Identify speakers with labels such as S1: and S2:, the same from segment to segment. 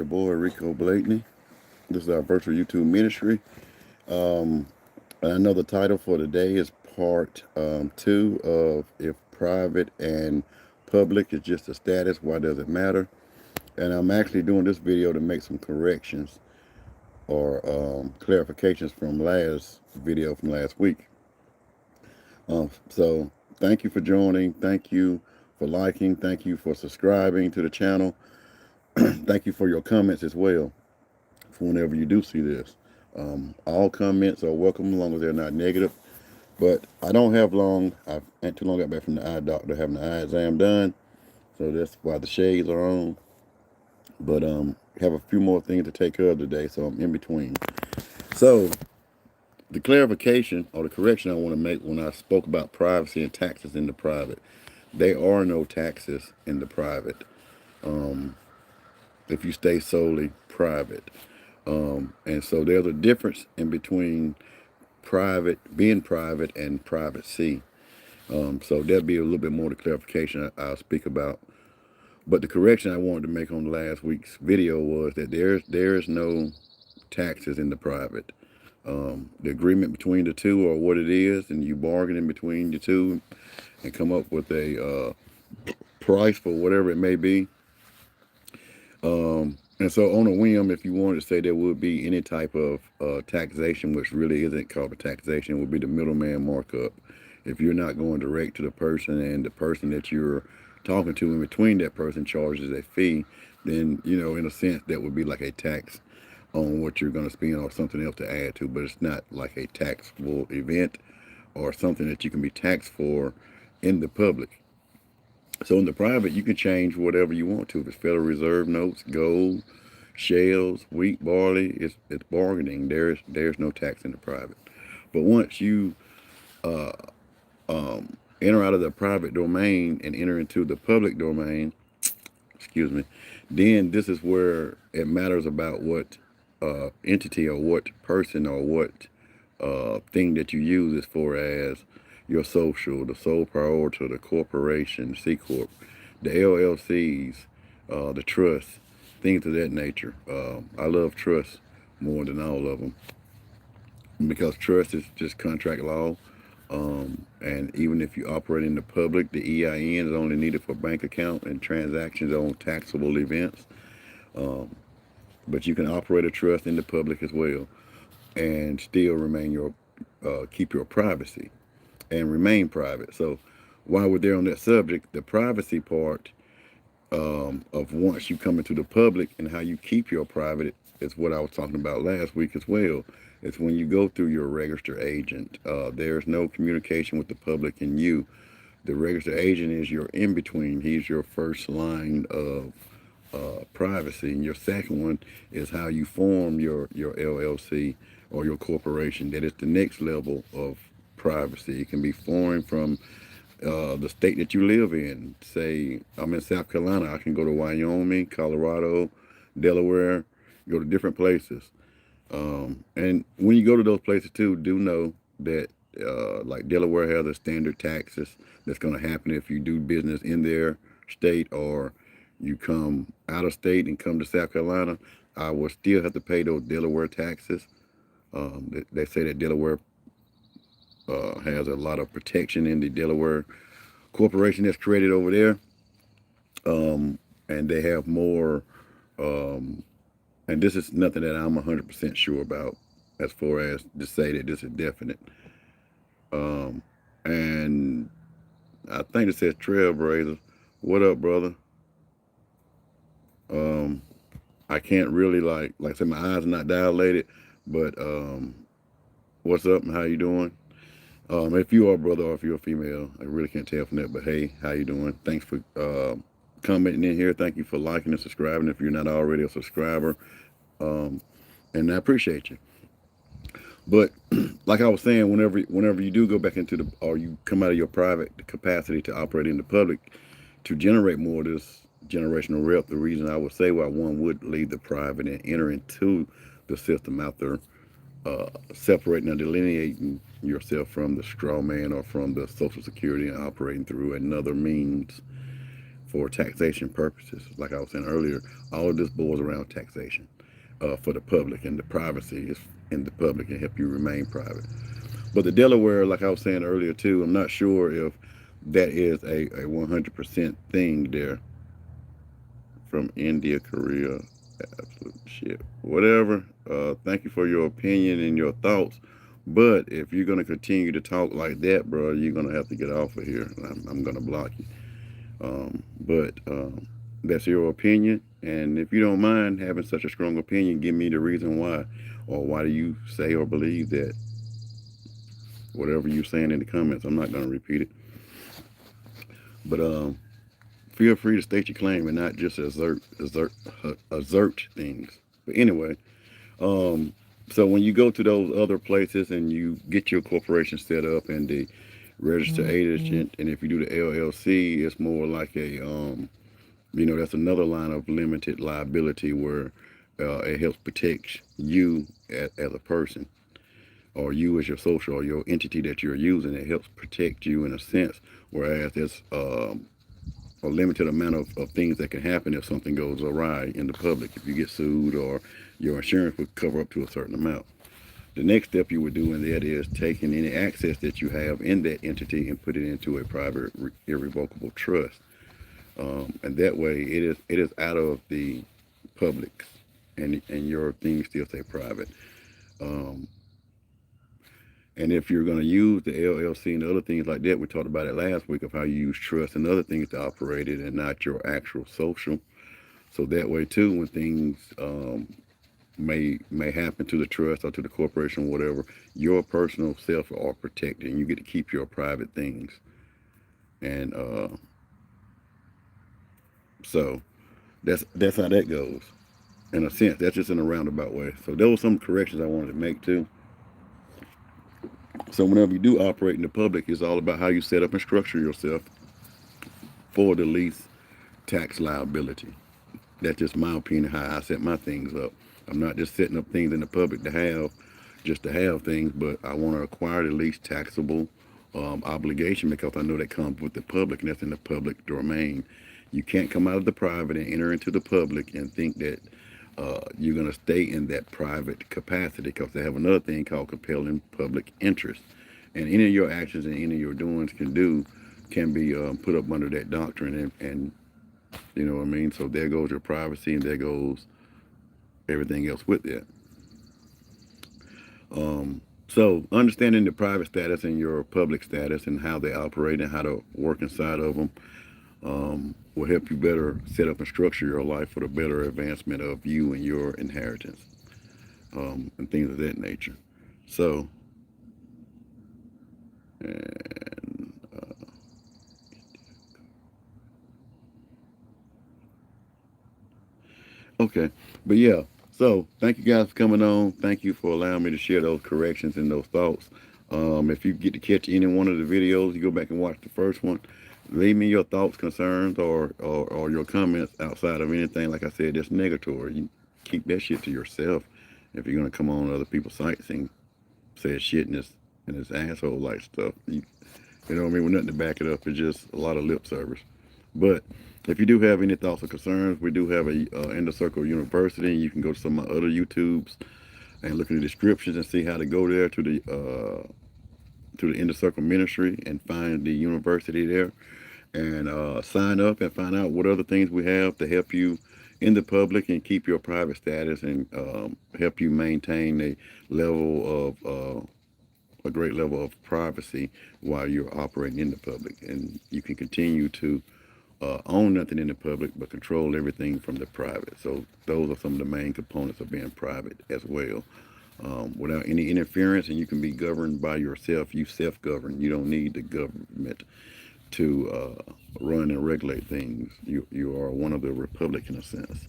S1: Your boy Rico Blakeney. This is our virtual YouTube ministry. Um, Another title for today is part two of If Private and Public is Just a Status, Why Does It Matter? And I'm actually doing this video to make some corrections or clarifications from last video from last week. So thank you for joining. Thank you for liking. Thank you for subscribing to the channel. Thank you for your comments as well. For whenever you do see this. All comments are welcome as long as they're not negative. But I don't have long. I ain't too long got back from the eye doctor having the eye exam done. So that's why the shades are on. But have a few more things to take care of today, so I'm in between. So the clarification or the correction I want to make when I spoke about privacy and taxes in the private. There are no taxes in the private if you stay solely private. And so there's a difference in between being private and privacy. So there'll be a little bit more to clarification I'll speak about. But the correction I wanted to make on last week's video was that there is no taxes in the private. The agreement between the two or what it is, and you bargain in between the two and come up with a price for whatever it may be. And so on a whim, if you wanted to say there would be any type of taxation, which really isn't called a taxation, would be the middleman markup. If you're not going direct to the person and the person that you're talking to in between that person charges a fee, then, in a sense, that would be like a tax on what you're going to spend or something else to add to, but it's not like a taxable event or something that you can be taxed for in the public. So in the private, you can change whatever you want to. If it's Federal Reserve notes, gold, shells, wheat, barley, it's bargaining. There's no tax in the private. But once you enter out of the private domain and enter into the public domain, excuse me, then this is where it matters about what entity or what person or what thing that you use as far as your social, the sole proprietor, the corporation, C Corp, the LLCs, the trust, things of that nature. I love trust more than all of them because trust is just contract law. And even if you operate in the public, the EIN is only needed for bank account and transactions on taxable events. But you can operate a trust in the public as well and still keep your privacy and remain private. So while we're there on that subject, the privacy part of once you come into the public and how you keep your private is what I was talking about last week as well. It's when you go through your registered agent. There's no communication with the public and you. The registered agent is your in-between. He's your first line of privacy. And your second one is how you form your LLC or your corporation. That is the next level of privacy. It can be formed from the state that you live in. Say, I'm in South Carolina. I can go to Wyoming, Colorado, Delaware, go to different places. And when you go to those places too, do know that like Delaware has a standard taxes that's going to happen if you do business in their state or you come out of state and come to South Carolina. I will still have to pay those Delaware taxes. They say that Delaware has a lot of protection in the Delaware corporation that's created over there. And they have more, and this is nothing that I'm 100% sure about as far as to say that this is definite. And I think it says Trailblazer. What up, brother? I can't really like I said, my eyes are not dilated, but what's up and how you doing? If you are a brother or if you're a female, I really can't tell from that, but hey, how you doing? Thanks for commenting in here. Thank you for liking and subscribing if you're not already a subscriber. And I appreciate you. But like I was saying, whenever you do go back into or you come out of your private capacity to operate in the public, to generate more of this generational wealth, the reason I would say why one would leave the private and enter into the system after separating and delineating yourself from the straw man or from the Social Security and operating through another means for taxation purposes. Like I was saying earlier, all of this boils around taxation for the public, and the privacy is in the public and help you remain private. But the Delaware, like I was saying earlier too, I'm not sure if that is a 100% thing there from India, Korea, absolute shit, whatever. Thank you for your opinion and your thoughts. But if you're gonna continue to talk like that, bro, you're gonna have to get off of here. I'm gonna block you. But that's your opinion, and if you don't mind having such a strong opinion, give me the reason why, or why do you say or believe that. Whatever you're saying in the comments, I'm not gonna repeat it. But feel free to state your claim and not just assert things. But anyway, um, so when you go to those other places and you get your corporation set up and the register agent, and if you do the LLC, it's more like a that's another line of limited liability where it helps protect you as a person, or you as your social or your entity that you're using. It helps protect you in a sense, whereas there's a limited amount of things that can happen if something goes awry in the public, if you get sued, or your insurance would cover up to a certain amount. The next step you would do in that is taking any access that you have in that entity and put it into a private irrevocable trust. And that way it is out of the public, and your things still stay private. Um, and if you're going to use the LLC and other things like that, we talked about it last week of how you use trust and other things to operate it, and not your actual social. So that way too, when things may happen to the trust or to the corporation or whatever, your personal self are protected, and you get to keep your private things. And so that's how that goes. In a sense, that's just in a roundabout way. So there were some corrections I wanted to make too. So whenever you do operate in the public, it's all about how you set up and structure yourself for the least tax liability. That's just my opinion, how I set my things up. I'm not just setting up things in the public to have, just to have things, but I want to acquire the least taxable obligation, because I know that comes with the public, and that's in the public domain. You can't come out of the private and enter into the public and think that you're going to stay in that private capacity, because they have another thing called compelling public interest. And any of your actions and any of your doings can be put up under that doctrine, and you know what I mean? So there goes your privacy, and there goes everything else with that. So understanding the private status and your public status and how they operate and how to work inside of them will help you better set up and structure your life for the better advancement of you and your inheritance, and things of that nature. So, and okay, but yeah. So thank you guys for coming on. Thank you for allowing me to share those corrections and those thoughts. If you get to catch any one of the videos, you go back and watch the first one. Leave me your thoughts, concerns, or your comments outside of anything, like I said, that's negatory. You keep that shit to yourself. If you're gonna come on other people's sites and say shit in this asshole like stuff, you know what I mean, with nothing to back it up. It's just a lot of lip service. But if you do have any thoughts or concerns, we do have a In the Circle University. You can go to some of my other YouTubes and look in the descriptions and see how to go there to the In the Circle Ministry and find the university there, and sign up and find out what other things we have to help you in the public and keep your private status, and help you maintain a great level of privacy while you're operating in the public, and you can continue to own nothing in the public but control everything from the private. So those are some of the main components of being private as well, without any interference, and you can be governed by yourself. You self-govern. You don't need the government to run and regulate things. You are one of the republic in a sense.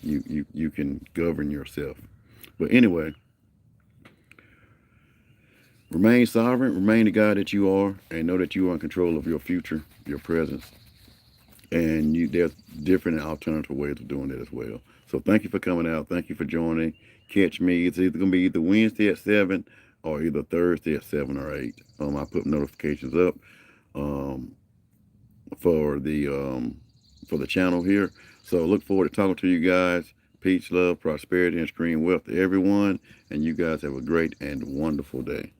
S1: You can govern yourself. But anyway, remain sovereign, remain the God that you are, and know that you are in control of your future, your present, and there's different and alternative ways of doing it as well. So thank you for coming out. Thank you for joining. Catch me. It's either going to be either Wednesday at 7 or either Thursday at 7 or 8. I put notifications up. for the channel here. So look forward to talking to you guys. Peace, love, prosperity, and extreme wealth to everyone. And you guys have a great and wonderful day.